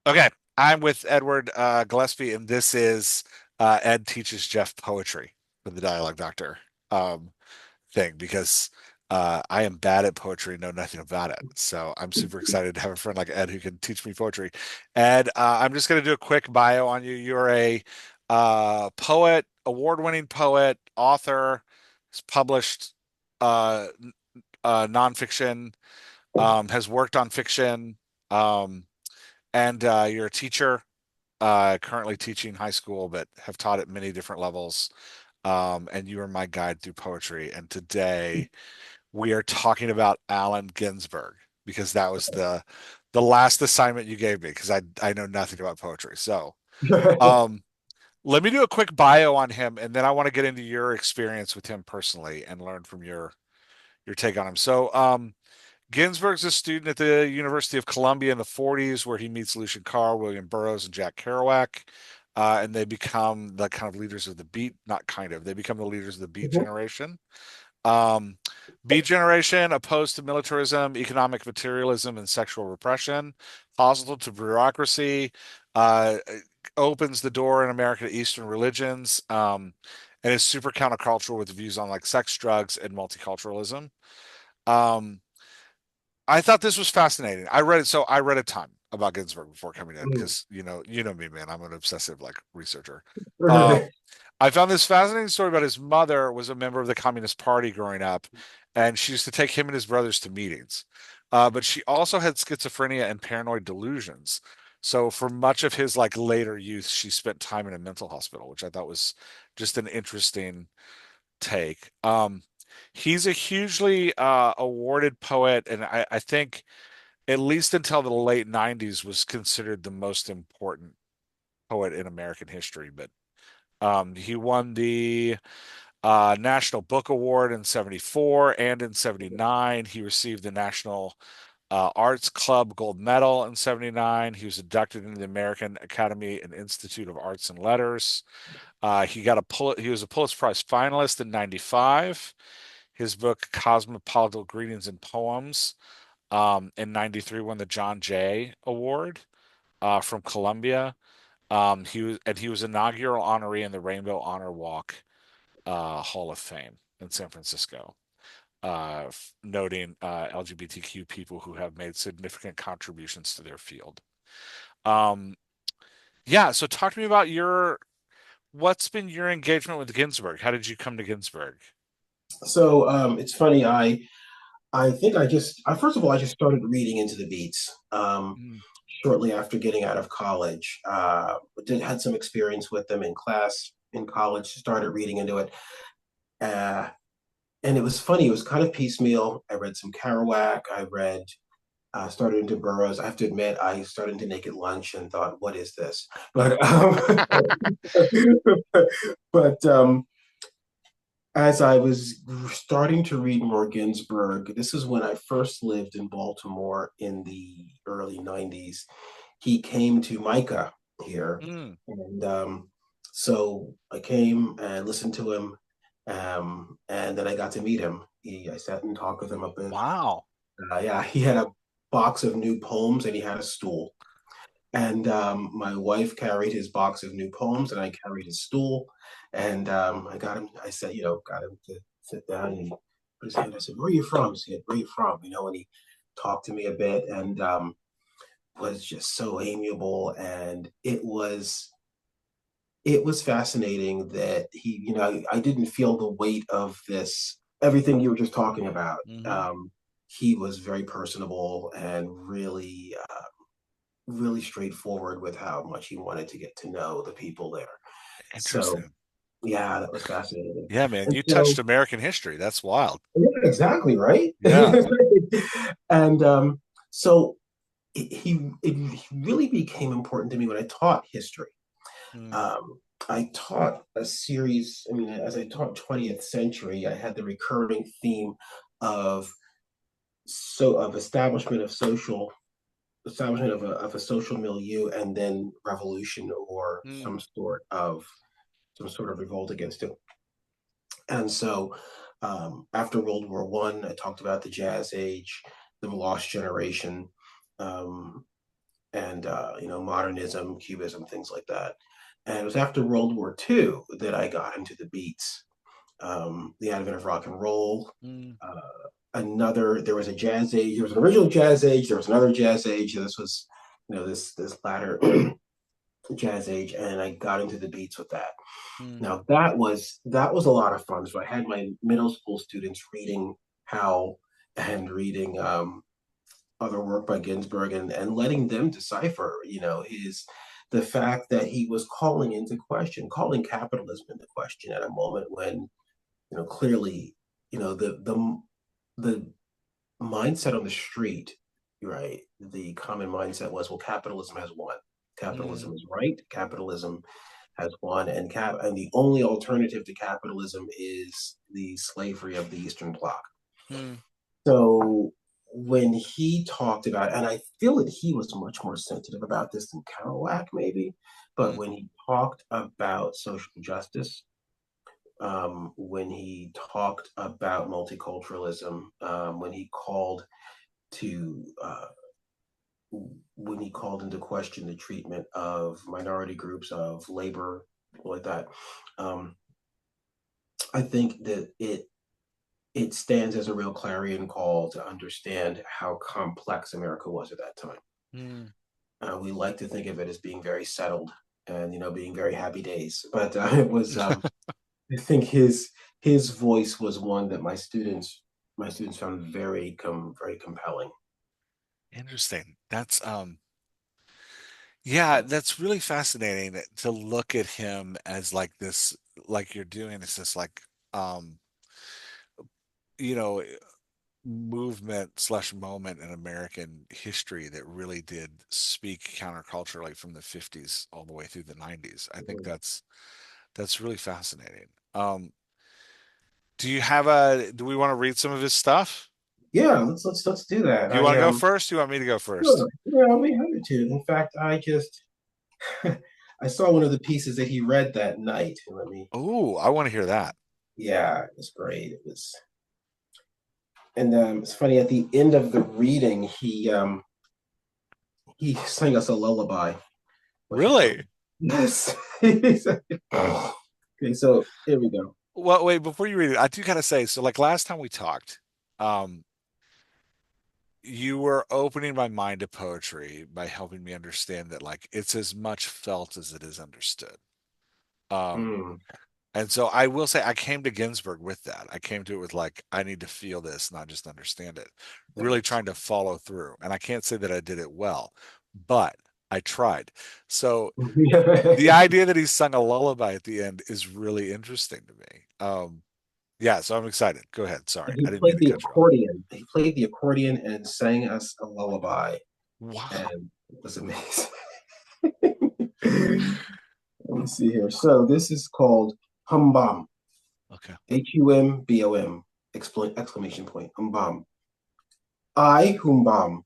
Okay, I'm with Edward Gillespie, and this is Ed teaches Jeff poetry for the Dialogue Doctor um, thing because I am bad at poetry, know nothing about it. So I'm super excited to have a friend like Ed who can teach me poetry. Ed, I'm just going to do a quick bio on you. You're a poet, award-winning poet, author, has published uh, nonfiction, has worked on fiction. Um, and you're a teacher, currently teaching high school, but have taught at many different levels. And you are my guide through poetry. And today we are talking about Allen Ginsberg because that was the last assignment you gave me because I know nothing about poetry. So um, let me do a quick bio on him, and then I want to get into your experience with him personally and learn from your take on him. So Ginsberg's a student at the University of Columbia in the 40s, where he meets Lucian Carr, William Burroughs, and Jack Kerouac. And they become the kind of leaders of the beat, not kind of, they become the leaders of the beat generation. Um, Beat generation opposed to militarism, economic materialism, and sexual repression, hostile to bureaucracy, uh, opens the door in America to Eastern religions, and is super countercultural with views on like sex, drugs, and multiculturalism. Um, I thought this was fascinating. I read a ton about Ginsburg before coming in because you know me, man. I'm an obsessive like researcher. Um, I found this fascinating story about his mother was a member of the Communist Party growing up, and she used to take him and his brothers to meetings. But she also had schizophrenia and paranoid delusions. So for much of his like later youth, she spent time in a mental hospital, which I thought was just an interesting take. He's a hugely awarded poet, and I think at least until the late 90s was considered the most important poet in American history. But he won the National Book Award in 74 and in 79. He received the National Arts Club Gold Medal in 79. He was inducted into the American Academy and Institute of Arts and Letters. He was a Pulitzer Prize finalist in 95. His book Cosmopolitan Greetings and Poems in 93 won the John Jay Award from Columbia. He was inaugural honoree in the Rainbow Honor Walk Hall of Fame in San Francisco, noting LGBTQ people who have made significant contributions to their field. Um, yeah, so talk to me about what's been your engagement with Ginsburg? How did you come to Ginsburg? So it's funny. I think I first of all I just started reading into the beats Mm. shortly after getting out of college. Had some experience with them in class in college. Started reading into it, uh, and it was funny. It was kind of piecemeal. I read some Kerouac. I read started into Burroughs. I have to admit, I started into Naked Lunch and thought, "What is this?" But as I was starting to read more Ginsberg, this is when I first lived in Baltimore in the early 90s. He came to Micah here. Mm. And so I came and listened to him. And then I got to meet him. I sat and talked with him a bit. Wow. Yeah, he had a box of new poems and he had a stool. And my wife carried his box of new poems, and I carried his stool. And I got him. I said, got him to sit down. And he put his hand. I said, "Where are you from?" He said, "Where are you from?" And he talked to me a bit, and was just so amiable. And it was fascinating that I didn't feel the weight of this everything you were just talking about. Hmm. He was very personable and really straightforward with how much he wanted to get to know the people there. So Interesting. yeah, that was fascinating. Yeah, man, And you touched so American history. That's wild. yeah, exactly right. Yeah. And so it really became important to me when I taught history. Mm. Um, I taught a series. I mean, as I taught 20th century, I had the recurring theme of of establishment of a social milieu and then revolution or Mm. some sort of revolt against it. And so after World War One, I talked about the Jazz Age, the lost generation, um, and and modernism, cubism, things like that. And it was after World War II that I got into the beats, the advent of rock and roll. Mm, Uh, there was a jazz age. There was an original jazz age. There was another jazz age. This was, this latter jazz age, and I got into the beats with that. mm, Now that was a lot of fun. So I had my middle school students reading Howe and reading other work by Ginsberg, and letting them decipher, the fact that he was calling capitalism into question at a moment when, clearly, the mindset on the street, right? The common mindset was, well, capitalism has won. mm, Capitalism is right. Capitalism has won, and the only alternative to capitalism is the slavery of the Eastern Bloc. mm, So when he talked about, and I feel that he was much more sensitive about this than Kerouac, maybe, but mm, when he talked about social justice, when he talked about multiculturalism, to uh, when he called into question the treatment of minority groups, of labor, like that, um, I think that it stands as a real clarion call to understand how complex America was at that time. mm. We like to think of it as being very settled and being very happy days, but it was. I think his voice was one that my students found very compelling. Interesting. Yeah, that's really fascinating to look at him as like this, like you're doing. It's this like, um, you know, movement slash moment in American history that really did speak counterculturally from the 50s all the way through the 90s. I think that's really fascinating. Do we want to read some of his stuff? Yeah, let's do that. Do you want to go first? Do you want me to go first? Sure. Yeah, I'll be happy to. In fact, I just I saw one of the pieces that he read that night. Let me. Oh, I want to hear that. Yeah, it was great. It was, and it's funny. At the end of the reading, he sang us a lullaby, which was really Really? yes. Okay, so here we go. Well, wait, before you read it, I do gotta say, so like last time we talked, um, you were opening my mind to poetry by helping me understand that like it's as much felt as it is understood. Um, Mm, and so I will say I came to Ginsberg with that. I came to it with like, I need to feel this, not just understand it. Really thanks. trying to follow through. And I can't say that I did it well, but I tried. So the idea that he sung a lullaby at the end is really interesting to me. Yeah, so I'm excited. Go ahead. Sorry, He I didn't mean played to the cut you off. accordion. He played the accordion and sang us a lullaby, Wow. and it was amazing. Let me see here. So this is called Humbom. Okay. Humbom! Exclamation point. Humbom. I Humbom.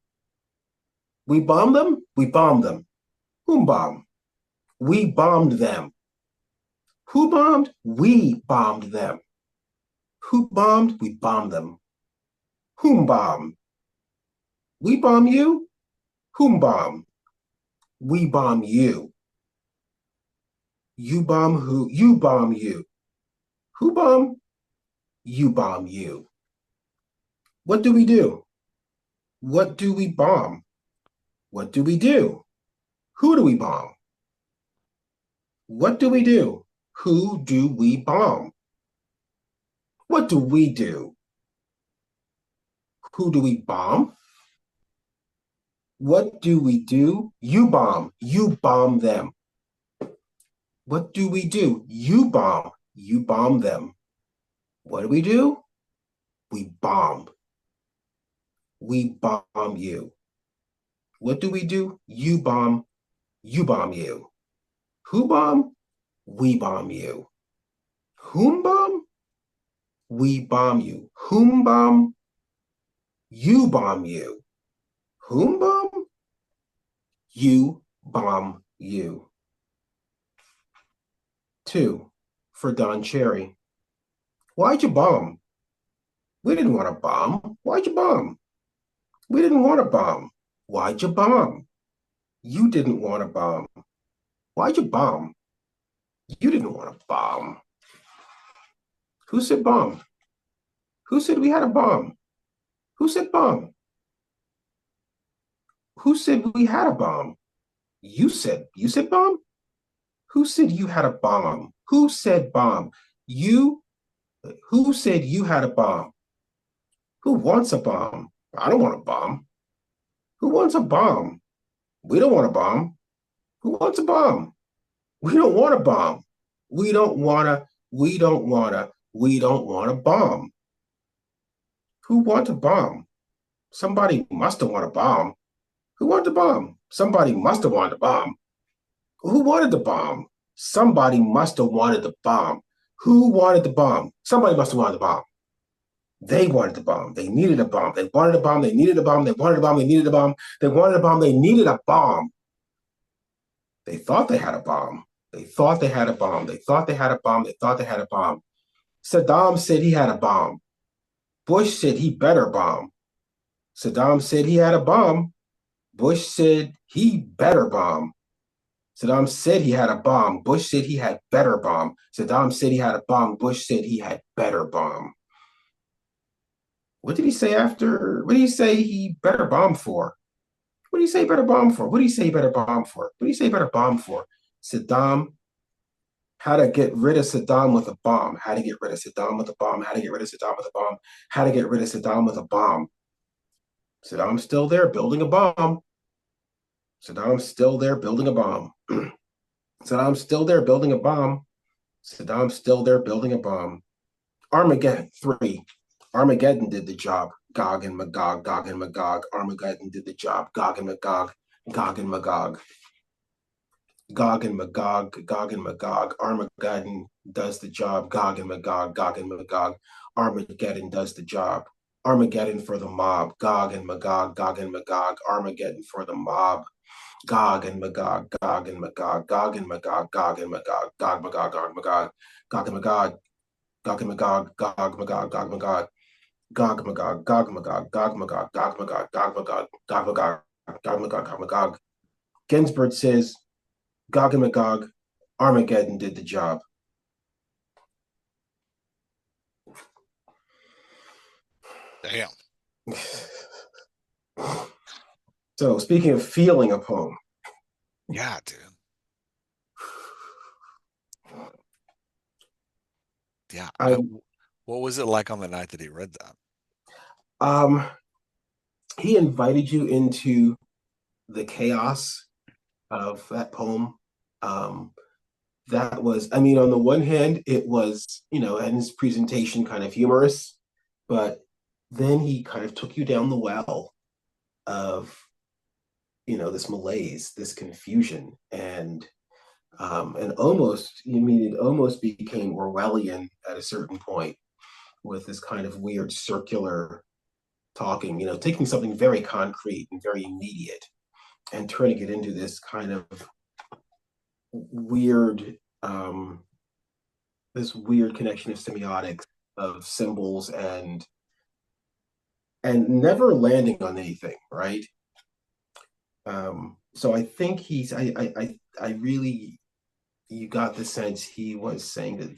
We bombed them. We bombed them. Humbom. We bombed them. Who bombed? We bombed them. Who bombed? We bombed them. Whom bomb? We bomb you? Whom bomb? We bomb you. You bomb who? You bomb you. Who bomb? You bomb you. What do we do? What do we bomb? What do we do? Who do we bomb? What do we do? Who do we bomb? What do we do? Who do we bomb? What do we do? You bomb. You bomb them. What do we do? You bomb. You bomb them. What do we do? We bomb. We bomb you. What do we do? You bomb. You bomb you. Who bomb? We bomb you. Whom bomb? We bomb you. Whom bomb? You bomb you. Whom bomb? You bomb you. Two, for Don Cherry. Why'd you bomb? We didn't want to bomb. Why'd you bomb? We didn't want to bomb. Why'd you bomb? You didn't want to bomb. Why'd you bomb? You didn't want to bomb. Who said bomb? Who said we had a bomb? Who said bomb? Who said we had a bomb? You said bomb? Who said you had a bomb? Who said bomb? You who said you had a bomb? Who wants a bomb? I don't want a bomb. Who wants a bomb? We don't want a bomb. Who wants a bomb? We don't want a bomb. We don't wanna, we don't wanna, we don't want a bomb. Who wants a bomb? Somebody must have wanted a bomb. Who wanted a bomb? Somebody must have wanted a bomb. Who wanted the bomb? Somebody must have wanted the bomb. Who wanted the bomb? Somebody must have wanted the bomb. They wanted the bomb. They needed a bomb. They wanted a bomb. They needed a bomb. They wanted a bomb. They needed a bomb. They wanted a bomb. They needed a bomb. They thought they had a bomb. They thought they had a bomb. They thought they had a bomb. They thought they had a bomb. Saddam said he had a bomb. Bush said he better bomb. Saddam said he had a bomb. Bush said he better bomb. Saddam said he had a bomb. Bush said he had better bomb. Saddam said he had a bomb. Bush said he had better bomb. What did he say after? What did he say he better bomb for? What do you say better bomb for? What do you say better bomb for? What do you say better bomb for? Saddam, how to get rid of Saddam with a bomb. How to get rid of Saddam with a bomb. How to get rid of Saddam with a bomb. How to get rid of Saddam with a bomb. Saddam's still there building a bomb. Saddam's still there building a bomb. Saddam's still there building a bomb. Saddam's still there building a bomb. Armageddon 3. Armageddon did the job. Gog and Magog, Gog and Magog. Armageddon did the job. Gog and Magog, Gog and Magog. Gog and Magog, Gog and Magog. Armageddon does the job. Gog and Magog, Gog and Magog. Armageddon does the job. Armageddon for the mob. Gog and Magog, Gog and Magog. Armageddon for the mob. Gog and Magog, Gog and Magog, Gog and Magog, Gog and Magog, Gog Magog, Gog Magog, Gog and Magog, Gog and Magog, Gog Magog, Gog Magog, Gog Magog, Gog Magog, Gog Magog, Gog Magog, Gog Magog, Gog Magog, Gog Magog, Gog Magog. Ginsberg says, Gog and Magog, Armageddon did the job. Damn. So speaking of feeling a poem, Yeah, dude. Yeah. I What was it like on the night that he read that? um he invited you into the chaos of that poem. Um, that was, I mean, on the one hand, it was, and his presentation kind of humorous, but then he kind of took you down the well of, this malaise, this confusion, and almost, you mean it almost became Orwellian at a certain point with this kind of weird circular talking, taking something very concrete and very immediate and turning it into this kind of weird this weird connection of semiotics of symbols and never landing on anything, right? So I think I really, you got the sense he was saying that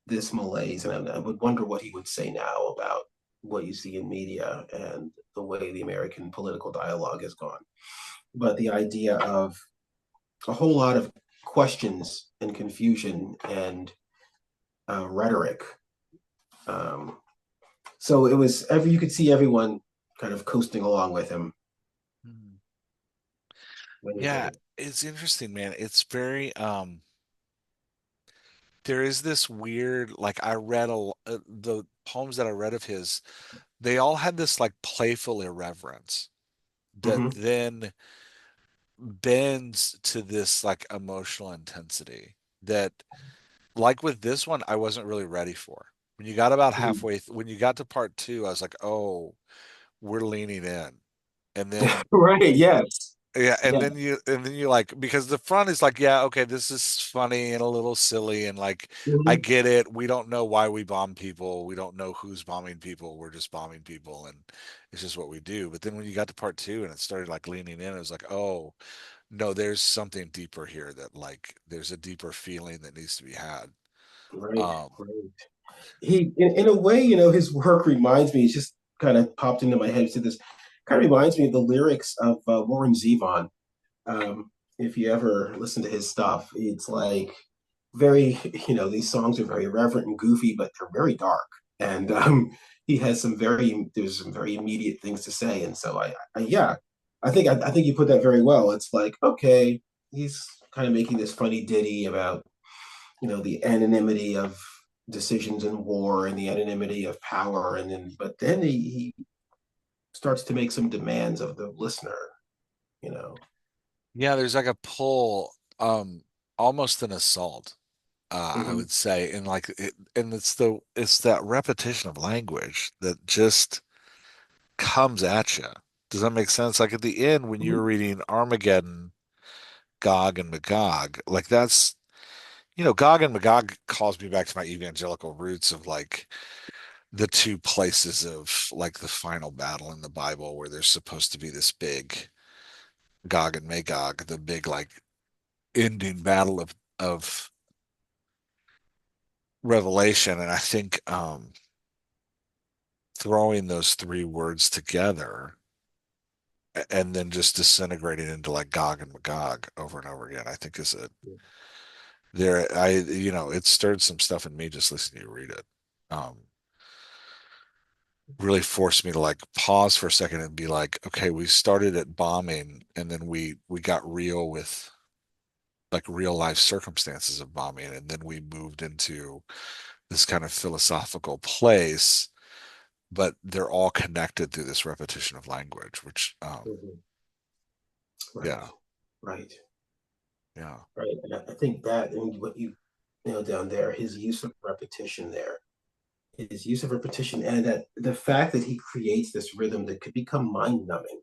this malaise, and I would wonder what he would say now about what you see in media and the way the American political dialogue has gone. But the idea of a whole lot of questions and confusion and rhetoric. Um, so it was you could see everyone kind of coasting along with him Hmm. when he did Yeah, it. it's interesting, man. It's very there is this weird like the poems that I read of his, they all had this like playful irreverence that Mm-hmm. then bends to this like emotional intensity that like with this one I wasn't really ready for. When you got about halfway when you got to part two, I was like, "Oh, we're leaning in." And then Right. Yes. Yeah, Yeah. and then you like because the front is like, yeah, okay, this is funny and a little silly and like I Mhm. get it. We don't know why we bomb people. We don't know who's bombing people. We're just bombing people and it's just what we do. But then when you got to part two and it started like leaning in, it was like, oh, no, there's something deeper here that like there's a deeper feeling that needs to be had. Right, Um, right. He, in a way, his work reminds me. It's just kind of popped into my head. So this kind of reminds me of the lyrics of Warren Zevon. If you ever listen to his stuff, it's like very, these songs are very reverent and goofy, but they're very dark. And he has there's some very immediate things to say. And so yeah, I think you put that very well. It's like, okay, he's kind of making this funny ditty about, the anonymity of decisions in war and the anonymity of power. And but then he starts to make some demands of the listener, you know. yeah, there's like a pull, almost an assault, I Mhm. would say, and like and it's that repetition of language that just comes at you. Does that make sense? Like at the end when you're Mhm. reading Armageddon, Gog and Magog, like that's Gog and Magog calls me back to my evangelical roots of like the two places of like the final battle in the Bible where there's supposed to be this big Gog and Magog, the big like ending battle of Revelation. And I think throwing those three words together and then just disintegrating into like Gog and Magog over and over again, I think is a there it stirred some stuff in me just listening to you read it. Um, really forced me to like pause for a second and be like, okay, we started at bombing and then we got real with like real life circumstances of bombing and then we moved into this kind of philosophical place, but they're all connected through this repetition of language, which Mhm. Right, yeah, right, yeah. right. And I think that, and what you nailed down there, his use of repetition there, his use of repetition, and that the fact that he creates this rhythm that could become mind numbing.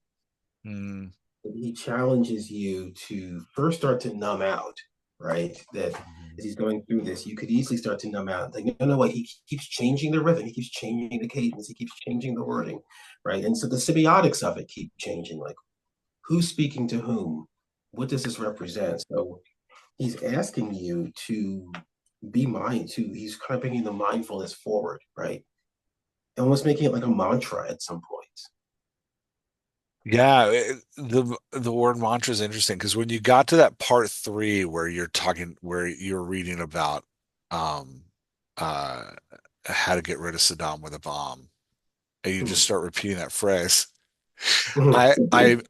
Mm, He challenges you to first start to numb out, right? That mhm. as he's going through this, you could easily start to numb out. Like, no, wait, he keeps changing the rhythm, he keeps changing the cadence, he keeps changing the wording, right? And so the semiotics of it keep changing. Like, who's speaking to whom? What does this represent? So he's asking you to he's kind of bringing the mindfulness forward, right? And almost making it like a mantra at some point. Yeah, the word mantra is interesting because when you got to that part three where you're reading about um uh how to get rid of Saddam with a bomb, and you just start repeating that phrase, I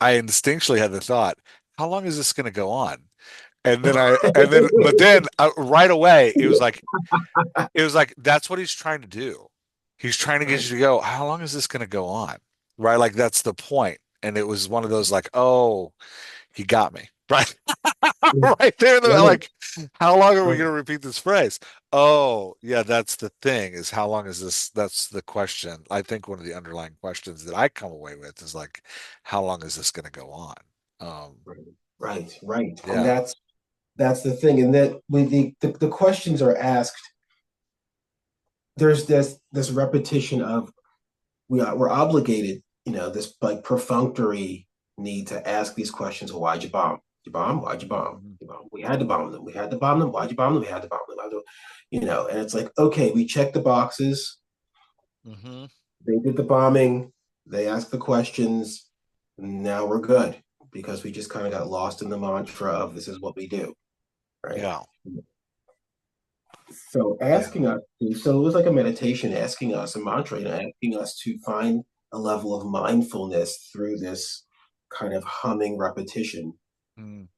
instinctually had the thought, how long is this going to go on? But then right away it was like that's what he's trying to do. He's trying to get Right. you to go, how long is this going to go on? Right? Like that's the point. And it was one of those like, oh, he got me. Right. Right there. Right. Like, how long are we Right. going to repeat this phrase? Oh, yeah, that's the thing is how long is this? That's the question. I think one of the underlying questions that I come away with is like, how long is this going to go on? Um, Right. Right. Right. And yeah. that's the thing. And that when the questions are asked, there's this repetition of we're obligated, this like perfunctory need to ask these questions. Well, why'd you bomb? You bomb? Why'd you bomb? Mhm. You bomb. We had to bomb them. We had to bomb them. Why'd you bomb them? We had to bomb them. And it's like, okay, we checked the boxes. Mhm. They did the bombing. They asked the questions. Now we're good because we just kind of got lost in the mantra of this is what we do, right? Yeah. So Yeah. so it was like a meditation, asking us a mantra, asking us to find a level of mindfulness through this kind of humming repetition. Mm.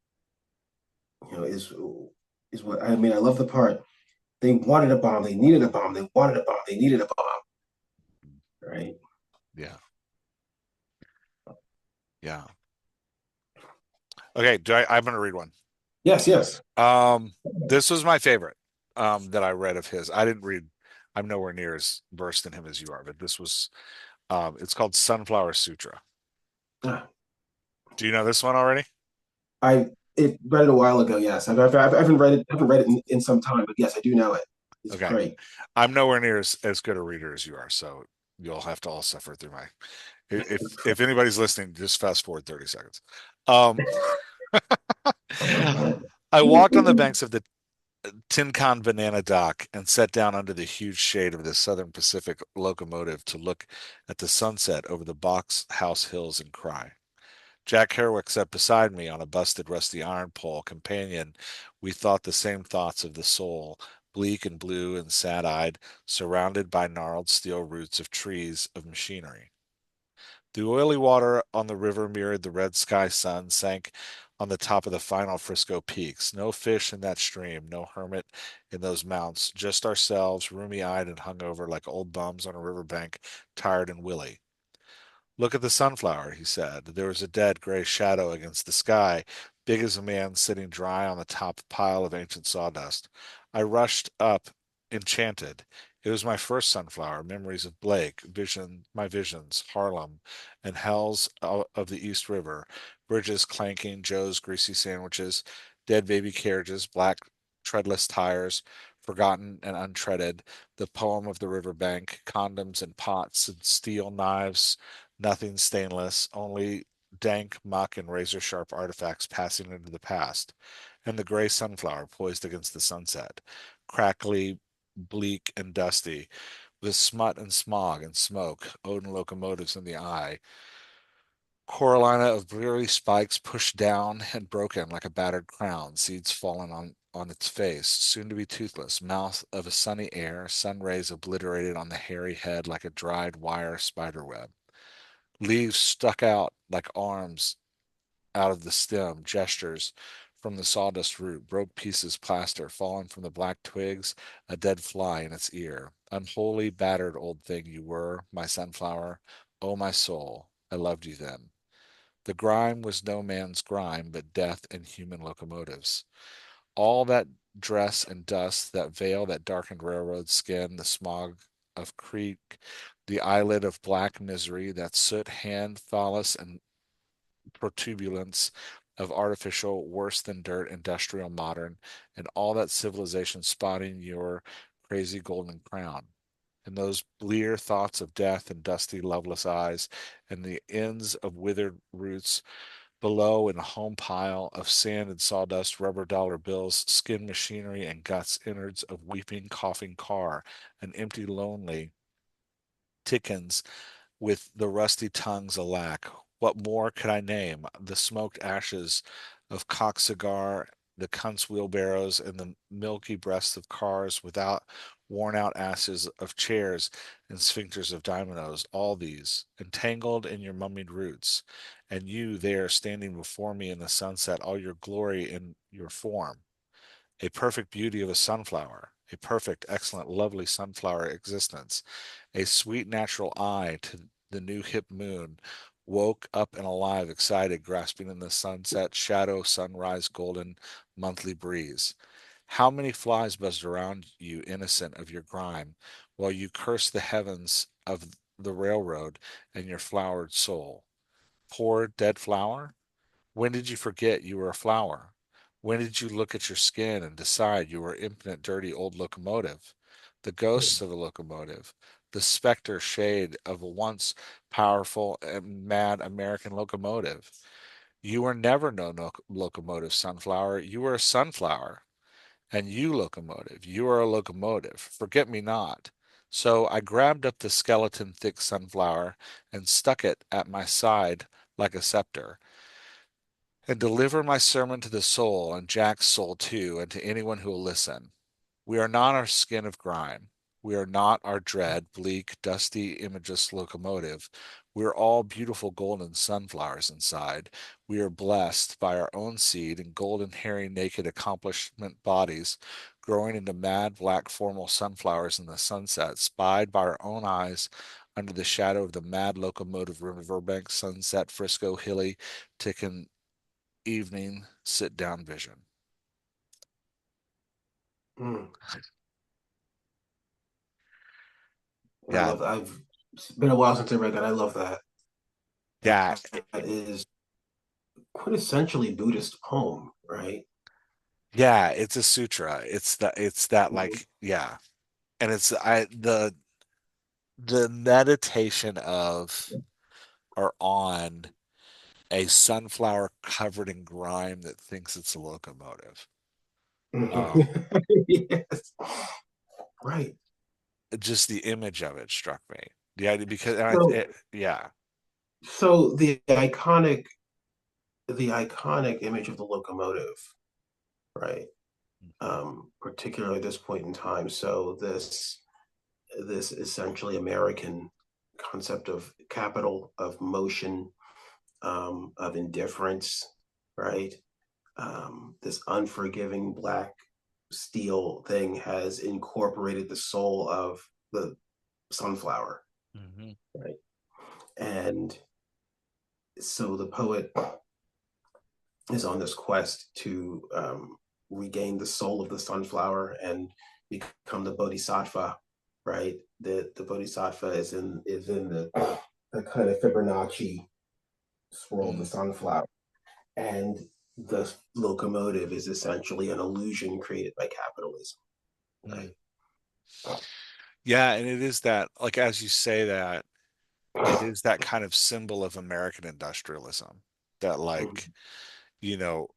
Is what I mean. I love the part they wanted a bomb, they needed a bomb, they wanted a bomb, they needed a bomb, right? Yeah. Yeah. Okay. I'm going to read one. Yes, yes. This was my favorite that I read of his. I didn't read, I'm nowhere near as versed in him as you are, but this was it's called Sunflower Sutra. Ah, Do you know this one already? I it read it a while ago. Yes, I haven't read it. Haven't read it in some time, but yes, I do know it. It's Okay. great. I'm nowhere near as good a reader as you are, so you'll have to all suffer through my if anybody's listening, just fast forward 30 seconds. Um, I walked on the banks of the Tin Con Banana Dock and sat down under the huge shade of the Southern Pacific locomotive to look at the sunset over the box house hills and cry. Jack Herwick sat beside me on a busted rusty iron pole. Companion, we thought the same thoughts of the soul, bleak and blue and sad-eyed, surrounded by gnarled steel roots of trees of machinery. The oily water on the river mirrored the red sky sun sank on the top of the final Frisco peaks. No fish in that stream, no hermit in those mounts, just ourselves, roomy-eyed and hungover like old bums on a riverbank, tired and willy. Look at the sunflower, he said. There was a dead gray shadow against the sky, big as a man sitting dry on the top pile of ancient sawdust. I rushed up, enchanted. It was my first sunflower, memories of Blake, my visions, Harlem, and hells of the East River, bridges clanking, Joe's greasy sandwiches, dead baby carriages, black treadless tires, forgotten and untreaded, the poem of the riverbank, condoms and pots and steel knives, nothing stainless, only dank muck and razor-sharp artifacts passing into the past, and the gray sunflower poised against the sunset, crackly, bleak, and dusty, with smut and smog and smoke, Odin locomotives in the eye, corallina of bleary spikes pushed down and broken like a battered crown, seeds fallen on its face, soon to be toothless, mouth of a sunny air, sun rays obliterated on the hairy head like a dried wire spider web. Leaves stuck out like arms out of the stem, gestures from the sawdust root, broke pieces plaster, fallen from the black twigs, a dead fly in its ear. Unholy, battered old thing you were, my sunflower. Oh, my soul, I loved you then. The grime was no man's grime, but death and human locomotives. All that dress and dust, that veil that darkened railroad skin, the smog of creek, the eyelid of black misery, that soot hand, phallus, and protubulance of artificial, worse than dirt, industrial, modern, and all that civilization spotting your crazy golden crown. And those blear thoughts of death and dusty, loveless eyes, and the ends of withered roots below in a home pile of sand and sawdust, rubber dollar bills, skin machinery, and guts, innards of weeping, coughing car, an empty, lonely tickens with the rusty tongues alack. What more could I name? The smoked ashes of cock cigar, the cunts wheelbarrows, and the milky breasts of cars without worn out ashes of chairs and sphincters of dominoes, all these, entangled in your mummied roots, and you there standing before me in the sunset, all your glory in your form, a perfect beauty of a sunflower, a perfect, excellent, lovely sunflower existence, a sweet natural eye to the new hip moon, woke up and alive, excited, grasping in the sunset, shadow, sunrise, golden, monthly breeze. How many flies buzzed around you, innocent of your grime, while you cursed the heavens of the railroad and your flowered soul? Poor dead flower? When did you forget you were a flower? When did you look at your skin and decide you were impotent, dirty old locomotive? The ghosts of a locomotive, the specter shade of a once powerful and mad American locomotive. You were never no locomotive, sunflower. You were a sunflower. And you, locomotive, you are a locomotive. Forget me not. So I grabbed up the skeleton thick sunflower and stuck it at my side like a scepter and deliver my sermon to the soul, and Jack's soul too, and to anyone who will listen. We are not our skin of grime. We are not our dread, bleak, dusty, imageless locomotive. We are all beautiful golden sunflowers inside. We are blessed by our own seed and golden, hairy, naked accomplishment bodies, growing into mad, black, formal sunflowers in the sunset, spied by our own eyes under the shadow of the mad locomotive riverbank sunset, Frisco, hilly, ticking evening sit down vision. Mm. I Yeah, love. It's been a while since I read that. I love that. yeah, That is. quintessentially Buddhist poem, right? Yeah, it's a sutra. It's that Mhm. like yeah. And it's I the meditation of or on a sunflower covered in grime that thinks it's a locomotive. Um, Yes. Right. just the image of it struck me. Yeah, because and So, yeah. so the iconic image of the locomotive, right? Particularly at this point in time. So this essentially American concept of capital, of motion, of indifference, right? This unforgiving black steel thing has incorporated the soul of the sunflower, Mhm. right? And so the poet is on this quest to regain the soul of the sunflower and become the bodhisattva, right? The bodhisattva is in the kind of Fibonacci swirl of the Mm, sunflower, and the locomotive is essentially an illusion created by capitalism, mm. right? Yeah, and it is that, like as you say that, it is that kind of symbol of American industrialism that like, you know,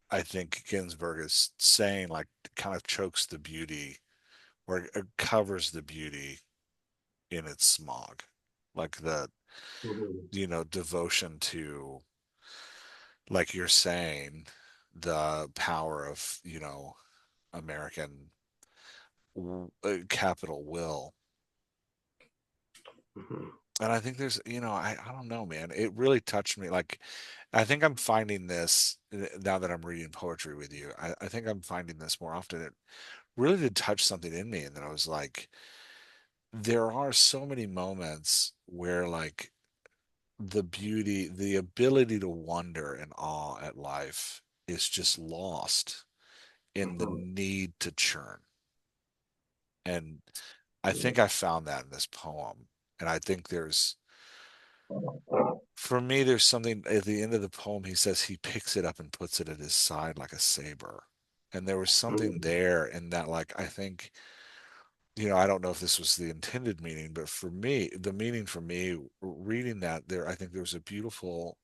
I think Ginsberg is saying like kind of chokes the beauty or covers the beauty in its smog. Like Mhm. devotion to, like you're saying, the power of, American capital will. Mhm. And I think there's, I don't know, man. It really touched me. Like, I think I'm finding this now that I'm reading poetry with you. I think I'm finding this more often. It really did touch something in me. And then I was like, there are so many moments where, like, the beauty, the ability to wonder and awe at life is just lost in the Mhm. need to churn. And I Yeah. think I found that in this poem. And I think for me, there's something at the end of the poem. He says he picks it up and puts it at his side like a saber. And there was something Mhm. there in that, like, I think, I don't know if this was the intended meaning, but for me, the meaning for me reading that there, I think there was a beautiful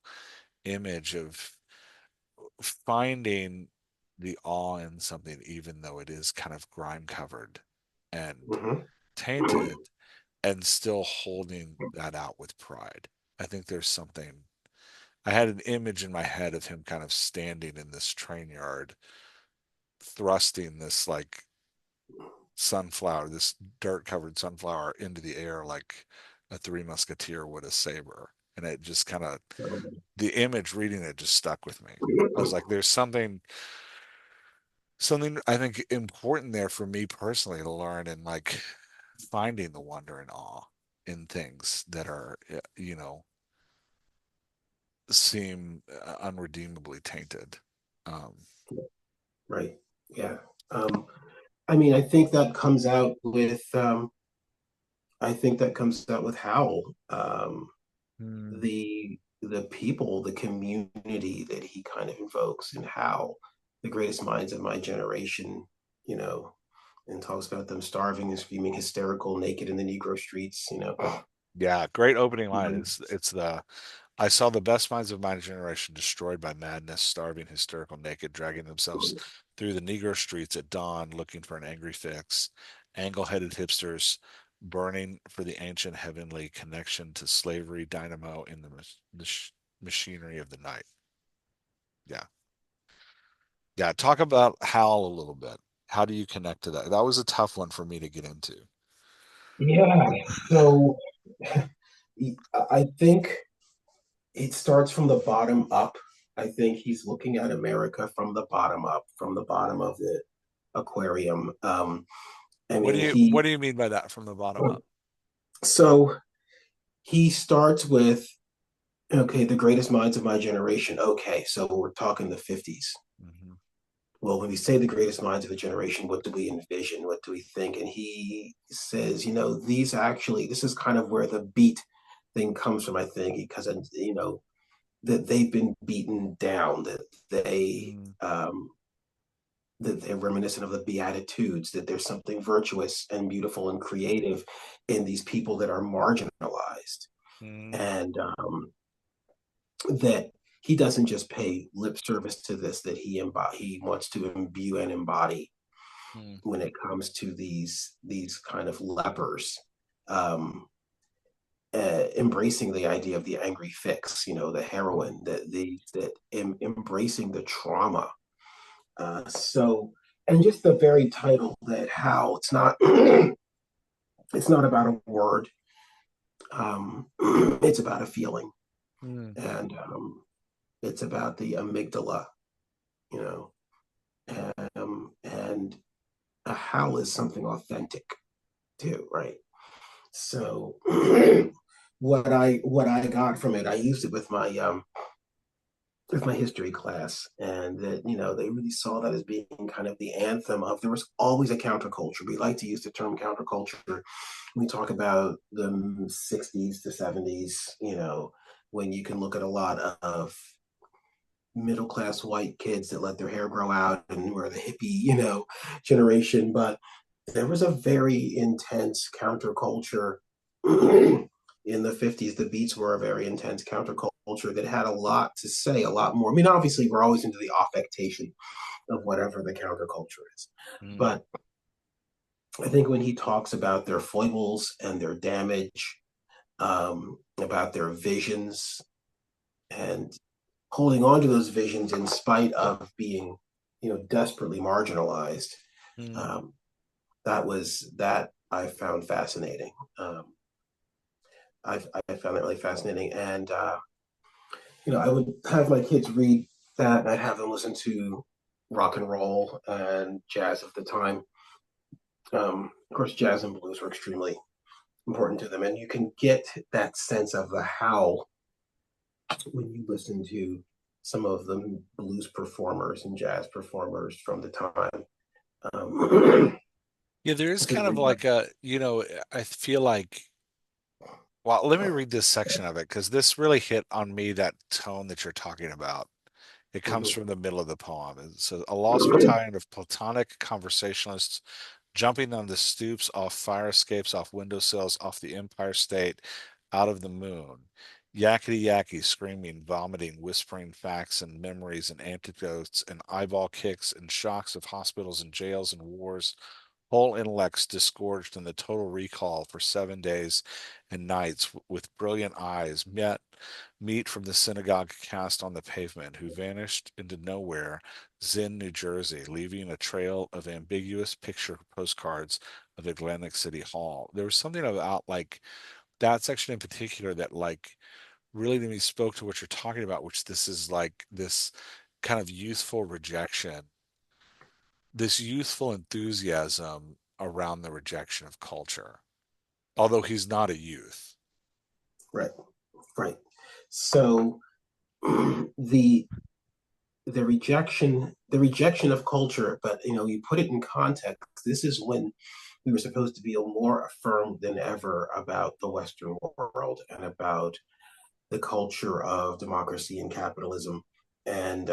image of finding the awe in something, even though it is kind of grime covered and Mhm. tainted, and still holding that out with pride. I think there's something. I had an image in my head of him kind of standing in this train yard, thrusting this like sunflower, this dirt covered sunflower into the air like a Three Musketeer would a saber. And it just kind of, the image reading it just stuck with me. I was like, there's something I think important there for me personally to learn and like finding the wonder and awe in things that are, seem unredeemably tainted. Um, Right. Yeah. I mean, I think that comes out with Howl. hmm. The people, the community that he kind of invokes in Howl, the greatest minds of my generation, you know, and talks about them starving and screaming hysterical naked in the Negro streets, you know. Yeah, great opening line. Mhm. It's the I saw the best minds of my generation destroyed by madness, starving, hysterical, naked, dragging themselves through the Negro streets at dawn, looking for an angry fix. Angle-headed hipsters burning for the ancient heavenly connection to slavery, dynamo in the machinery of the night. Yeah, yeah. Talk about Hal a little bit. How do you connect to that? That was a tough one for me to get into. Yeah. So I think it starts from the bottom up. I think he's looking at America from the bottom up, from the bottom of the aquarium. I What do mean, you what do you mean by that from the bottom up? so he starts with, okay, the greatest minds of my generation. Okay, so we're talking the 50s. Hmm. Well, when we say the greatest minds of the generation, what do we envision? What do we think? And he says, this is kind of where the beat thing comes from, I think, because, that they've been beaten down, they mm, um, that they're reminiscent of the Beatitudes, that there's something virtuous and beautiful and creative in these people that are marginalized, mm, and that he doesn't just pay lip service to this, that he wants to imbue and embody mm, when it comes to these kind of lepers. Um, Embracing the idea of the angry fix, the mm, heroine, embracing the trauma. And just the very title, that how it's not it's not about a word, it's about a feeling, mm, and it's about the amygdala, you know, and a howl is something authentic too, right? So what I got from it, I used it with my history class, and that they really saw that as being kind of the anthem of, there was always a counterculture. We like to use the term counterculture. We talk about the 60s to 70s, when you can look at a lot of middle class white kids that let their hair grow out and were the hippie, generation. But there was a very intense counterculture in the 50s. The Beats were a very intense counterculture that had a lot to say, a lot more. I mean, obviously, we're always into the affectation of whatever the counterculture is. mm, But I think when he talks about their foibles and their damage, about their visions, and holding on to those visions in spite of being, desperately marginalized, mm. um, that I found fascinating. I found that really fascinating, and I would have my kids read that, and I'd have them listen to rock and roll and jazz of the time. Of course, jazz and blues were extremely important to them, and you can get that sense of the how when you listen to some of the blues performers and jazz performers from the time. Um, Yeah, there is because kind of like I feel like, well, let me read this section of it because this really hit on me, that tone that you're talking about. It comes from the middle of the poem. It says, a lost battalion of platonic conversationalists jumping on the stoops, off fire escapes, off windowsills, off the Empire State, out of the moon. Yakety yacky, screaming, vomiting, whispering facts and memories and anecdotes and eyeball kicks and shocks of hospitals and jails and wars, whole intellects disgorged in the total recall for 7 days and nights, with brilliant eyes, meet from the synagogue cast on the pavement, who vanished into nowhere, Zinn, New Jersey, leaving a trail of ambiguous picture postcards of Atlantic City Hall. There was something about like that section in particular that like really to me spoke to what you're talking about, which this is like this kind of youthful rejection, this youthful enthusiasm around the rejection of culture, although he's not a youth. right, right. So the the rejection of culture, but you put it in context. This is when we were supposed to be more affirmed than ever about the Western world and about the culture of democracy and capitalism, and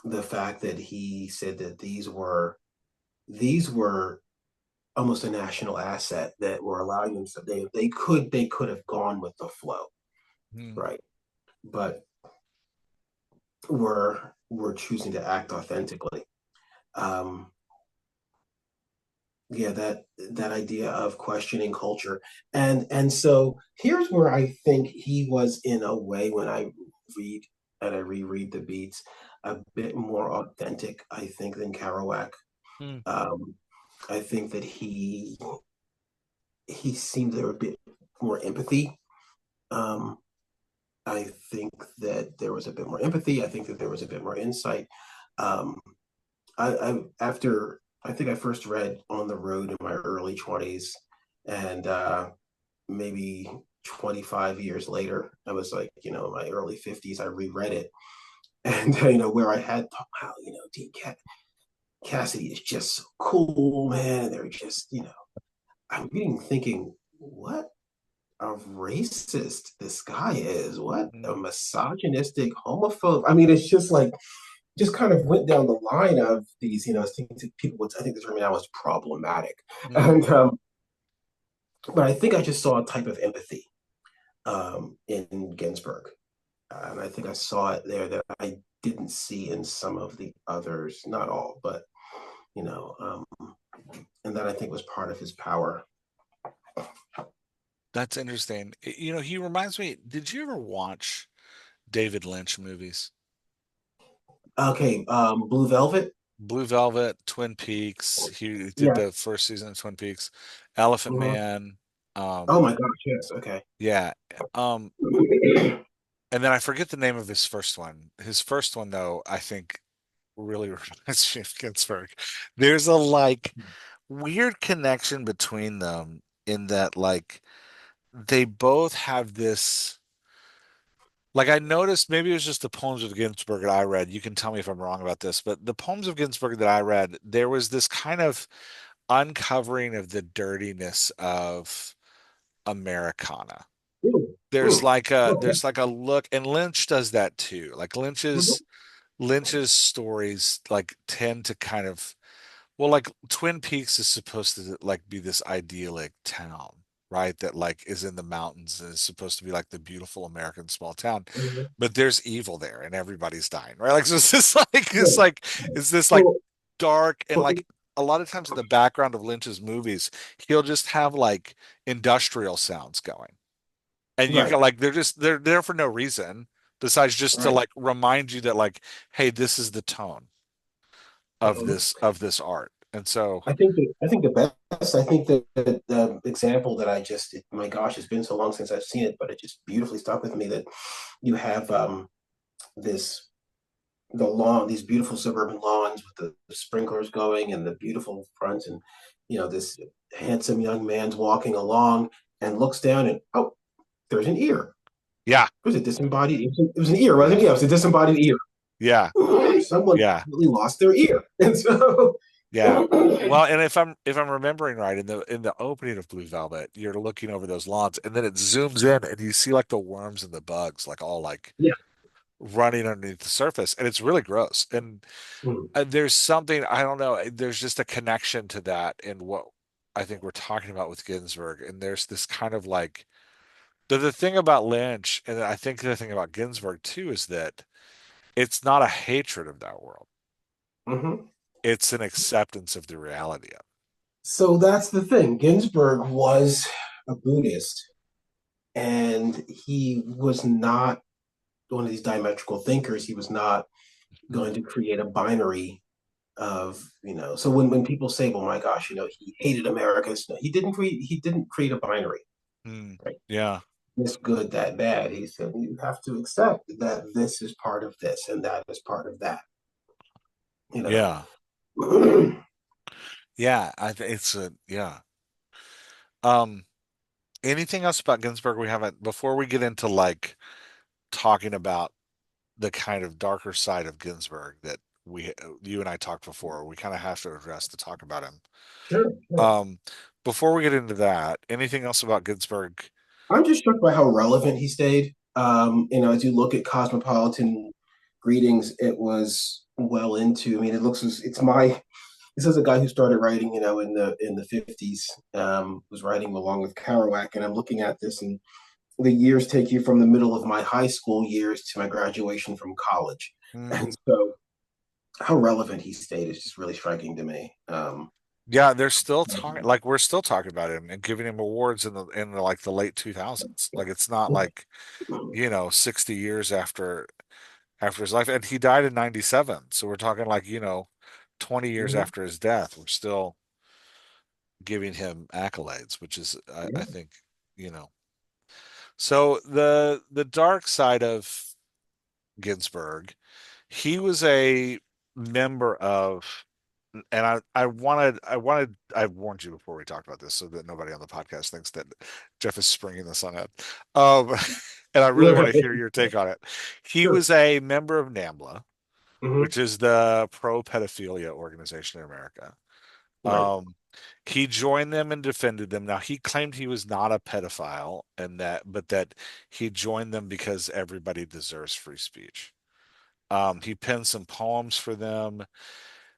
the fact that he said that these were almost a national asset, that were allowing them, so they could have gone with the flow, Hmm. right? But we're choosing to act authentically. Um, yeah, that idea of questioning culture, and so here's where I think he was, in a way, when read I reread the Beats, a bit more authentic, I think, than Kerouac. Hmm. Um, I think that he seemed there a bit more empathy. Um, I think that there was a bit more empathy. I think that there was a bit more insight. Um, I think I first read On the Road in my early 20s, and maybe 25 years later, I was like, in my early 50s, I reread it, and where I had thought, wow, Dean Cassidy is just so cool, man. And they're just, I'm reading thinking, what a racist this guy is. What a Mm, misogynistic homophobe. I mean, it's just like just kind of went down the line of these, things that people would, I think the term now is problematic. mm. And but I think I just saw a type of empathy in Ginsburg. And I think I saw it there that I didn't see in some of the others, not all, but you know, and that I think was part of his power. That's interesting. He reminds me, did you ever watch David Lynch movies? Okay, Blue Velvet. Blue Velvet, Twin Peaks. He did Yeah. the first season of Twin Peaks. Elephant Mhm. Man. Oh Um, my gosh, yes. Okay. yeah. Um, and then I forget the name of his first one. His first one, though, I think really reminds me of Ginsburg. There's a like weird connection between them in that like they both have this like I noticed maybe it was just the poems of Ginsburg that I read. You can tell me if I'm wrong about this, but the poems of Ginsburg that I read, there was this kind of uncovering of the dirtiness of Americana. Mm, There's mm, like a okay. there's like a look, and Lynch does that too. Like Mhm, Lynch's stories like tend to kind of well, like Twin Peaks is supposed to like be this idyllic town, right? That like is in the mountains and is supposed to be like the beautiful American small town, mhm. but there's evil there and everybody's dying, right? Like so it's just like Yeah. it's this like Well, dark and well, like a lot of times in the background of Lynch's movies, he'll just have like industrial sounds going. And you right, can like they're there for no reason besides just to right. like remind you that like, hey, this is the tone Mhm. of this art. And so I think the best. I think that the example that my gosh, it's been so long since I've seen it, but it just beautifully stuck with me. That you have this the lawn, these beautiful suburban lawns with the sprinklers going and the beautiful front, and this handsome young man's walking along and looks down and oh, there's an ear. yeah, It was a disembodied. It was an ear, wasn't yeah, it? Yeah, it was a disembodied ear. yeah, Someone yeah, really lost their ear, and so yeah. Well, and if I'm remembering right, in the opening of Blue Velvet, you're looking over those lawns, and then it zooms in, and you see like the worms and the bugs, like all like yeah. running underneath the surface, and it's really gross. And there's something I don't know. There's just a connection to that in what I think we're talking about with Ginsburg, and there's this kind of like the thing about Lynch, and I think the thing about Ginsburg too, is that it's not a hatred of that world. Mm-hmm. It's an acceptance of the reality of So that's the thing. Ginsburg was a Buddhist, and he was not one of these diametrical thinkers. He was not it. going Mm, to create a binary of, so when people say, well, my gosh, he hated America, no, he didn't create a binary, mm, right? yeah, This good, that bad. He said you have to accept that this is part of this and that is part of that, you know. yeah, yeah. It's a yeah. Um, anything else about Ginsburg we haven't before we get into like talking about the kind of darker side of Ginsburg that you and I talked before. We kind of have to address to talk about him. Sure, sure. Um, before we get into that, anything else about Ginsburg? I'm just struck by how relevant he stayed. As you look at Cosmopolitan Greetings, it was well into. I mean, this is a guy who started writing, in the 50s, was writing along with Kerouac, and I'm looking at this, and the years take you from the middle of my high school years to my graduation from college, Mm, and so how relevant he stayed is just really striking to me. yeah, they're still talking like we're still talking about him and giving him awards in the like the late 2000s. Like it's not like, 60 years after his life and he died in 97. So we're talking like, 20 years Mhm. after his death, we're still giving him accolades, which is I think, you know. So the dark side of Ginsburg, he was a member of and I warned you before we talked about this so that nobody on the podcast thinks that Jeff is springing this on it. Um, and I really want to hear your take on it. He Sure. was a member of NAMBLA, Hmm. which is the pro pedophilia organization in America. Right. He joined them and defended them. Now he claimed he was not a pedophile and that, but that he joined them because everybody deserves free speech. He penned some poems for them.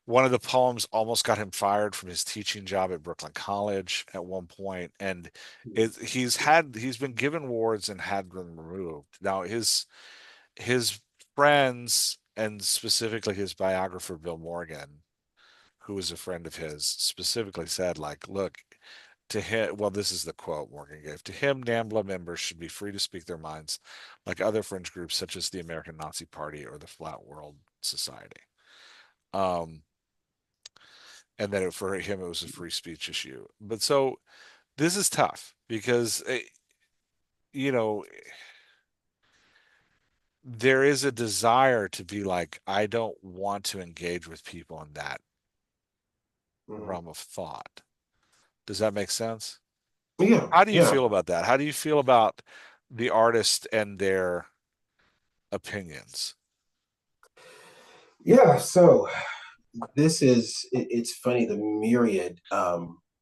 One of the poems almost got him fired from his teaching job at Brooklyn College at one point, and he's been given awards and had them removed. Now his friends and specifically his biographer Bill Morgan, who was a friend of his, specifically said, like, look, to him, well, this is the quote Morgan gave. To him, NAMBLA members should be free to speak their minds like other fringe groups such as the American Nazi Party or the Flat World Society. Um, and then for him, it was a free speech issue. But so this is tough because, you know, there is a desire to be like, I don't want to engage with people in that Mhm. realm of thought. Does that make sense? Yeah, How do you yeah, feel about that? How do you feel about the artist and their opinions? yeah. So it's funny the myriad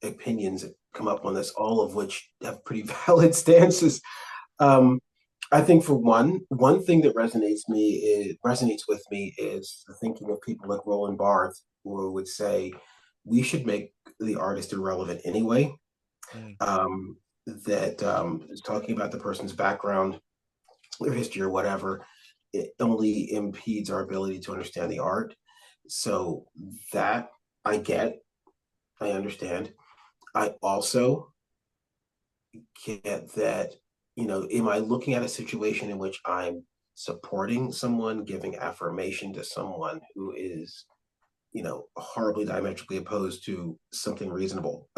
opinions that come up on this, all of which have pretty valid stances. Um, I think for one thing that resonates with me is the thinking of people like Roland Barthes, who would say we should make the artist irrelevant anyway. Mm, That is talking about the person's background, their history, or whatever. It only impedes our ability to understand the art. So that I get, I understand. I also get that, am I looking at a situation in which I'm supporting someone, giving affirmation to someone who is, horribly diametrically opposed to something reasonable?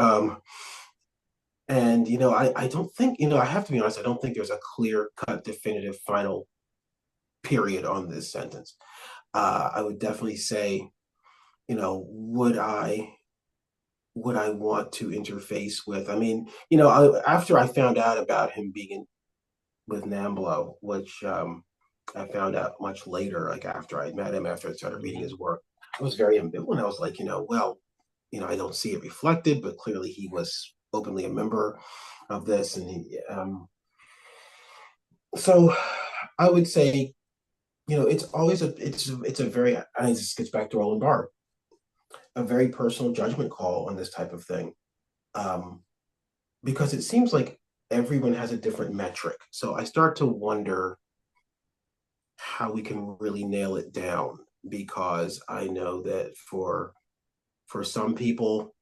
And, I don't think, I have to be honest, I don't think there's a clear cut, definitive, final period on this sentence. I would definitely say, would I want to interface with? I mean, after I found out about him being with Namblo, which I found out much later, like after I met him, after I started reading hmm his work, I was very ambivalent. I was like, well, I don't see it reflected, but clearly he was openly a member of this, and so I would say, it's always it's a very, I think this gets back to Roland Barthes, a very personal judgment call on this type of thing. Um, because it seems like everyone has a different metric. So I start to wonder how we can really nail it down, because I know that for some people,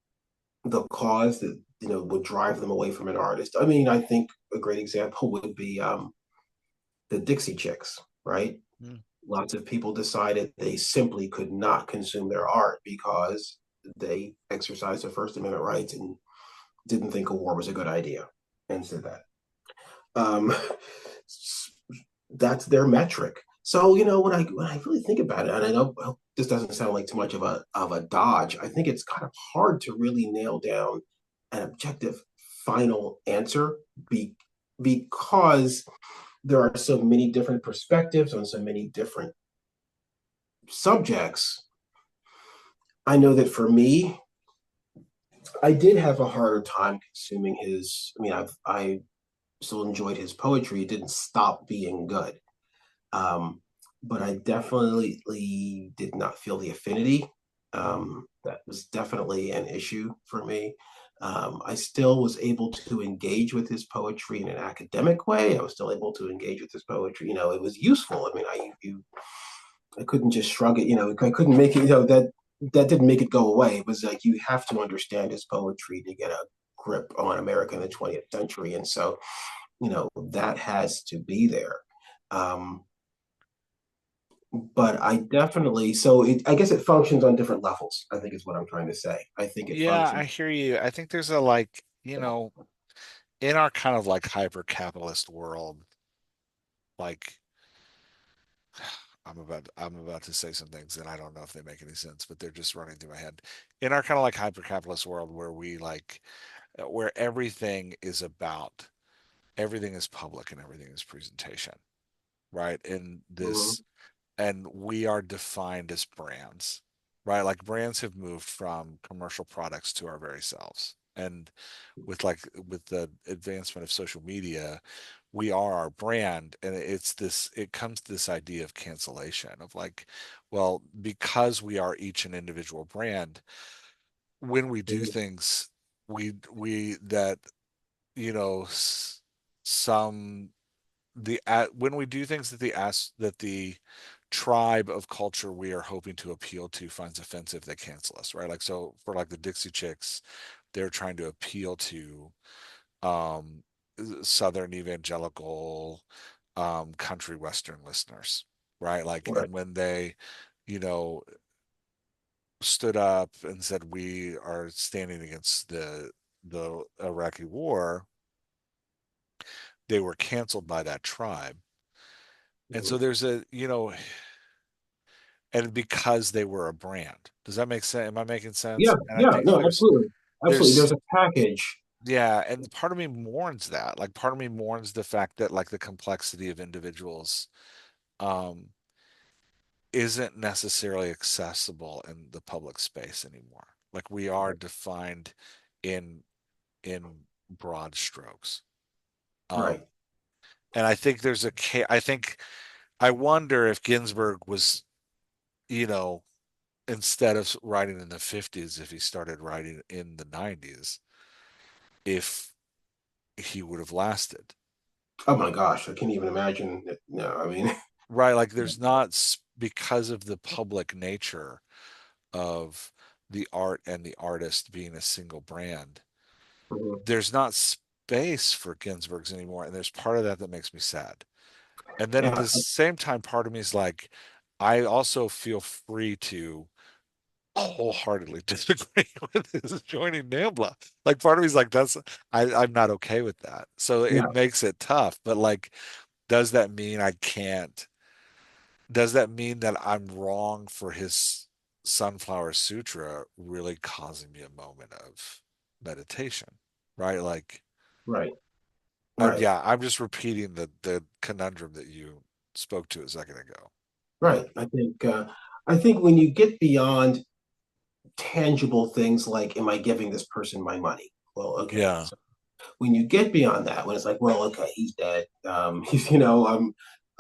the cause that would drive them away from an artist. I mean, I think a great example would be the Dixie Chicks, right? mm Lots of people decided they simply could not consume their art because they exercised their First Amendment rights and didn't think a war was a good idea and said that. Um, that's their metric. So when I really think about it, and I hope this doesn't sound like too much of a dodge. I think it's kind of hard to really nail down an objective final answer be, because there are so many different perspectives on so many different subjects. I know that for me, I did have a harder time consuming his. I mean, I still enjoyed his poetry. It didn't stop being good. Um, but I definitely did not feel the affinity. mm. That was definitely an issue for me. I still was able to engage with his poetry in an academic way. I was still able to engage with his poetry. It was useful. I mean, I couldn't just shrug it. I couldn't make it. That didn't make it go away. It was like you have to understand his poetry to get a grip on America in the 20th century, and so that has to be there. Um, but I definitely I guess it functions on different levels. I think is what I'm trying to say. I think it Yeah, I functions. hear you. I think there's a like, in our kind of like hyper capitalist world, like I'm about to say some things and I don't know if they make any sense, but they're just running through my head. In our kind of like hyper capitalist world where we like where everything is public and everything is presentation, right? Mhm. And we are defined as brands. right? Like brands have moved from commercial products to our very selves. And with the advancement of social media, we are our brand. And it comes to this idea of cancellation of like, well, because we are each an individual brand, when we do Mhm. things, we that, you know, some when we do things that the tribe of culture we are hoping to appeal to finds offensive, they cancel us, right? Like, so for like the Dixie Chicks, they're trying to appeal to um Southern evangelical country Western listeners, right? Like, Right. and when they, you know, stood up and said we are standing against the Iraqi war, they were canceled by that tribe. And so Mhm. there's a, you know, and because they were a brand. Does that make sense? Am I making sense? Yeah, And I yeah, think no, absolutely. Absolutely. there's, There's a package. yeah, and part of me mourns that. Like, part of me mourns the fact that like the complexity of individuals um isn't necessarily accessible in the public space anymore. Like, we are defined in in broad strokes. Um, Right. and I think I think I wonder if Ginsberg was, you know, instead of writing in the 50s, if he started writing in the 90s, if he would have lasted. Oh my gosh, I can't even imagine it. No, I mean, Right? Like, there's not, because of the public nature of the art and the artist being a single brand, mhm. there's not space for Ginsberg's anymore. And there's part of that that makes me sad. And then at Yeah, the same time, part of me is like, I also feel free to wholeheartedly disagree with his joining NAMBLA. Like, part of me is like, I'm not okay with that. So yeah, it makes it tough. But like, does that mean I can't? Does that mean that I'm wrong for his Sunflower Sutra really causing me a moment of meditation? Right? Like, right, right, yeah, I'm just repeating the conundrum that you spoke to a second ago. right. I think when you get beyond tangible things like, am I giving this person my money? Well, okay. Yeah. So when you get beyond that, when it's like, well, okay, he's dead. He's,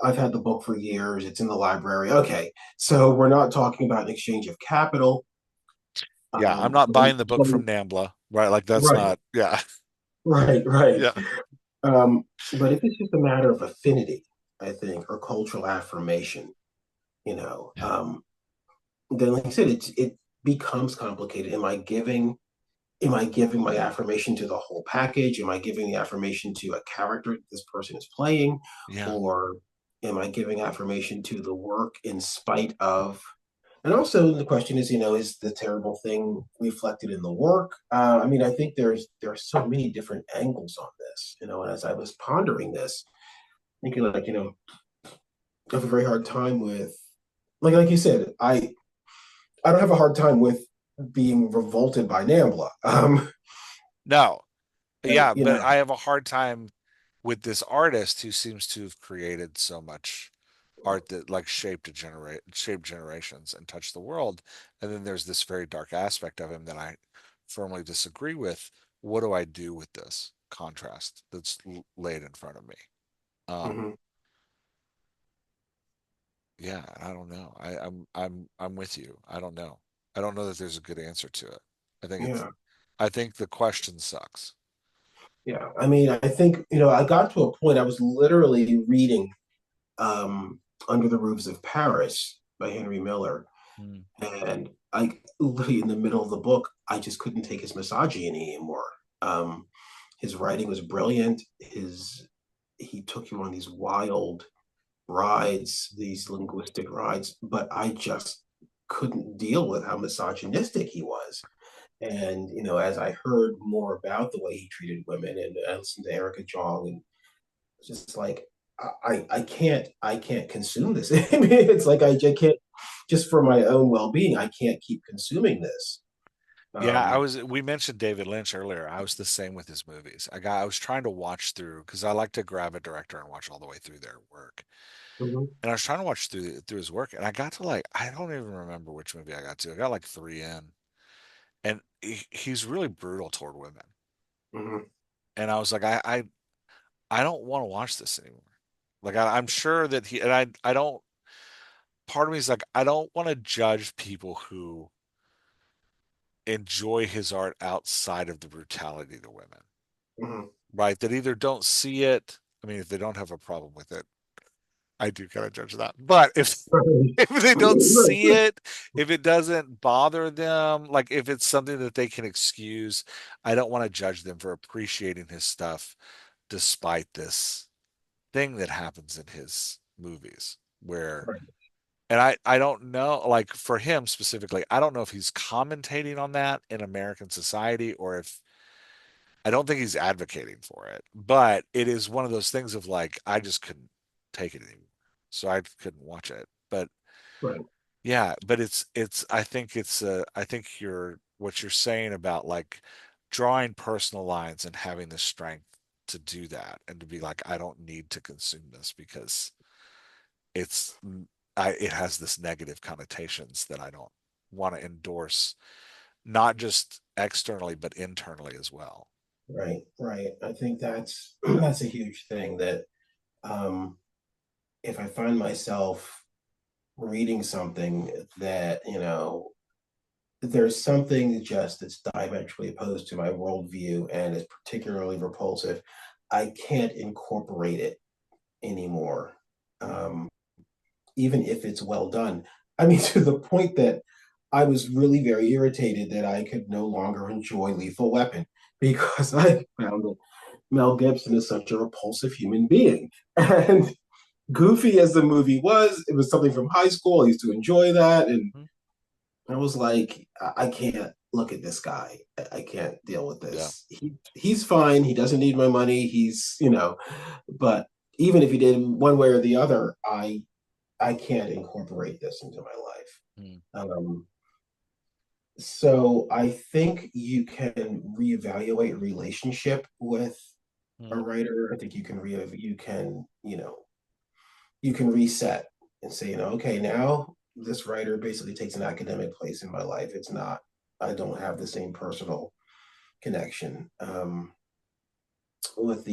I've had the book for years. It's in the library. Okay, so we're not talking about an exchange of capital. Yeah, I'm Um, not but, buying the book but from NAMBLA, right? Like, that's right, not, yeah. right, right. Yeah. But if it's just a matter of affinity, I think, or cultural affirmation, you know, um, then like I said, it becomes complicated. Am I giving my affirmation to the whole package? Am I giving the affirmation to a character this person is playing? Yeah. Or am I giving affirmation to the work in spite of? And also the question is, is the terrible thing reflected in the work? I mean, I think there are so many different angles on this, and as I was pondering this, thinking like, I have a very hard time with, like you said, I don't have a hard time with being revolted by Nambla. No. Yeah, You but know, I have a hard time with this artist who seems to have created so much art that like shaped generations and touched the world. And then there's this very dark aspect of him that I firmly disagree with. What do I do with this contrast that's laid in front of me? Um, mhm, yeah, I don't know. I'm with you. I don't know. I don't know that there's a good answer to it. I think it's yeah, I think the question sucks. yeah. I mean, I think I got to a point. I was literally reading um, "Under the Roofs of Paris" by Henry Miller, Mm. and I literally in the middle of the book, I just couldn't take his misogyny anymore. Um, his writing was brilliant. His He took you on these wild rides, these linguistic rides, but I just couldn't deal with how misogynistic he was. And as I heard more about the way he treated women, and I listened to Erica Jong, and it's just like I can't consume this. I mean, it's like I can't, just for my own well being. I can't keep consuming this. Yeah, Um, we mentioned David Lynch earlier. I was the same with his movies. I was trying to watch through because I like to grab a director and watch all the way through their work. Mhm. And I was trying to watch through his work, and I got to like I don't even remember which movie I got to. I got like three in, and he's really brutal toward women. Mhm. And I was like, I don't want to watch this anymore. Like I'm sure that he and I don't. Part of me is like I don't want to judge people who enjoy his art outside of the brutality to women, Mhm. right? That either don't see it. I mean, if they don't have a problem with it, I do kind of judge that. But if Right. if they don't Right. see it, if it doesn't bother them, like if it's something that they can excuse, I don't want to judge them for appreciating his stuff despite this thing that happens in his movies where Right. and I don't know like for him specifically, I don't know if he's commentating on that in American society or if I don't think he's advocating for it, but it is one of those things of like I just couldn't take it anymore. So I couldn't watch it. But Right. yeah, but it's I think you're what you're saying about like drawing personal lines and having the strength to do that and to be like I don't need to consume this because it's it has this negative connotations that I don't want to endorse not just externally but internally as well. Right. Right. I think that's that's a huge thing that um if I find myself reading something that, there's something just that's diametrically opposed to my worldview and is particularly repulsive, I can't incorporate it anymore. Mm, Um, Even if it's well done. I mean, to the point that I was really very irritated that I could no longer enjoy Lethal Weapon because I found that Mel Gibson is such a repulsive human being. And goofy as the movie was, it was something from high school. I used to enjoy that. And mm, I was like, I can't look at this guy. I can't deal with yeah. this. He's fine. He doesn't need my money. But even if he did one way or the other, I can't incorporate this into my life. Mm, So I think you can reevaluate relationship with a mm, writer. I think you can reset and say, okay, now this writer basically takes an academic place in my life. It's not, I don't have the same personal connection with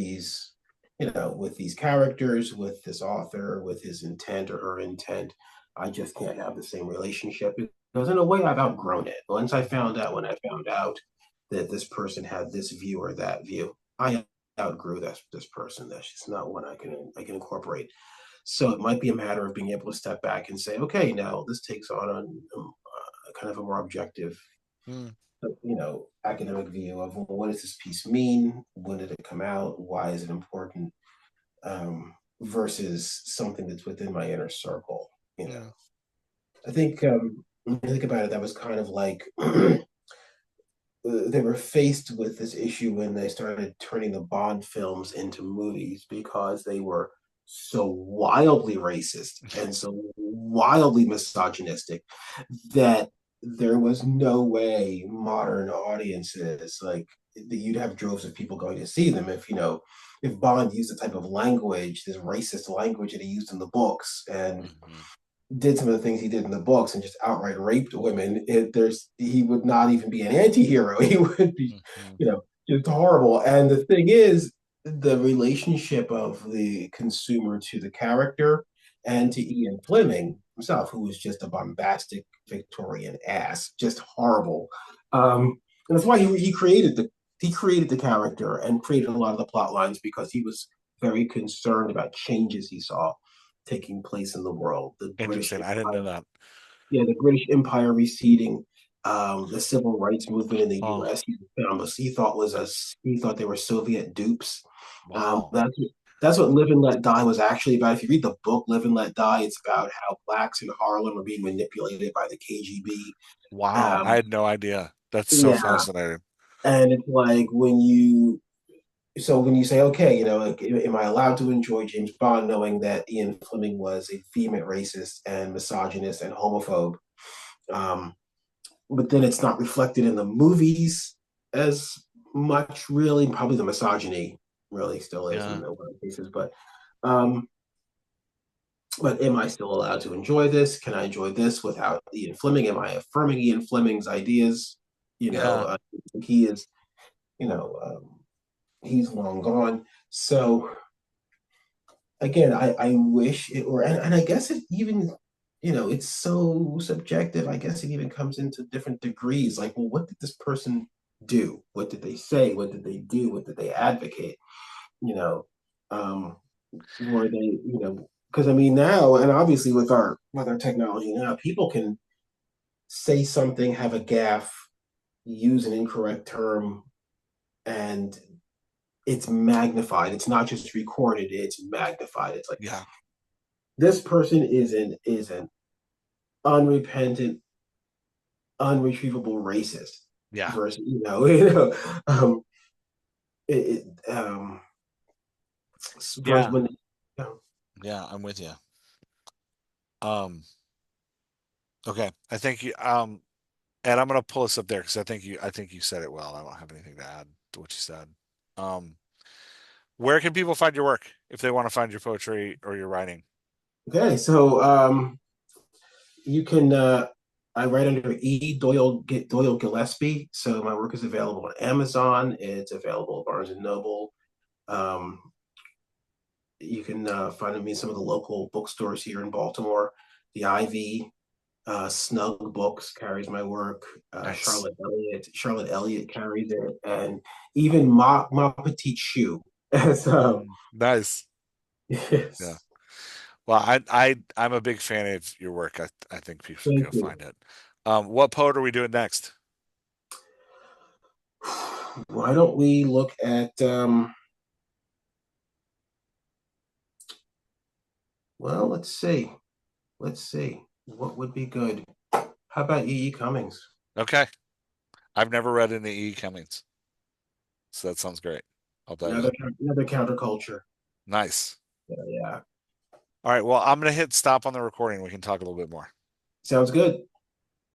with these characters, with this author, with his intent or her intent. I just can't have the same relationship because in a way I've outgrown it. mhm, When I found out that this person had this view or that view, I outgrew this person. That's just not one I can incorporate. So it might be a matter of being able to step back and say, okay, now this takes on a kind of a more objective, mm, academic view of, well, what does this piece mean? When did it come out? Why is it important? Versus something that's within my inner circle. mm, I think when you think about it, that was kind of like they were faced with this issue when they started turning the Bond films into movies because they were so wildly racist and so wildly misogynistic that there was no way modern audiences like that you'd have droves of people going to see them if Bond used the type of language, this racist language that he used in the books, and mhm, did some of the things he did in the books and just outright raped women, he would not even be an anti-hero. He would be, mhm, just horrible. And the thing is, the relationship of the consumer to the character and to Ian Fleming himself, who was just a bombastic Victorian ass, just horrible. And that's why he created the character and created a lot of the plot lines because he was very concerned about changes he saw taking place in the world. interesting. I didn't know that. The British Empire receding, the civil rights movement in the Oh, U.S. He thought they were Soviet dupes. Um, wow. that's that's what Live and Let Die was actually about. If you read the book Live and Let Die, it's about how blacks in Harlem are being manipulated by the KGB. Wow. I Um, had no idea. That's so yeah, fascinating. and it's like when you say, okay, like, am I allowed to enjoy James Bond knowing that Ian Fleming was a vehement racist and misogynist and homophobe? Um, but then it's not reflected in the movies as much, really. Probably the misogyny really still is in Yeah. a lot of cases, but um, But am I still allowed to enjoy this? Can I enjoy this without Ian Fleming? Am I affirming Ian Fleming's ideas? You know, Yeah. he is, you know, he's long gone. So again, I wish it were, and I guess it even, it's so subjective. I guess it even comes into different degrees. Like, well, what did this person do? What did they say? What did they do? What did they advocate? You know, um, were they, because I mean now, and obviously with our technology now, people can say something, have a gaffe, use an incorrect term, and it's magnified. It's not just recorded; it's magnified. It's like Yeah. this person is an unrepentant, unretrievable racist. Yeah. Versus, it, versus Yeah. when, Yeah. I'm with you. Um, okay. I think you, and I'm gonna pull this up there because I think you said it well. I don't have anything to add to what you said. Um, where can people find your work if they want to find your poetry or your writing? okay, so you can. I write under Doyle Gillespie, so my work is available on Amazon. It's available at Barnes and Noble. Um, you can find me in some of the local bookstores here in Baltimore. The Ivy, Snug Books carries my work. Nice. Charlotte Elliott carries it, and even Ma Petite Shoe. As Nice. Yeah. yes, Well, I'm a big fan of your work. I think people should thank go you. find it. What poet are we doing next? Why don't we look at well, let's see. Let's see. What would be good? How about E. E. Cummings? Okay. I've never read any E. Cummings, so that sounds great. I'll dive Another in. another counterculture. Nice. Yeah, All right. Well, I'm gonna hit stop on the recording. We can talk a little bit more. sounds good.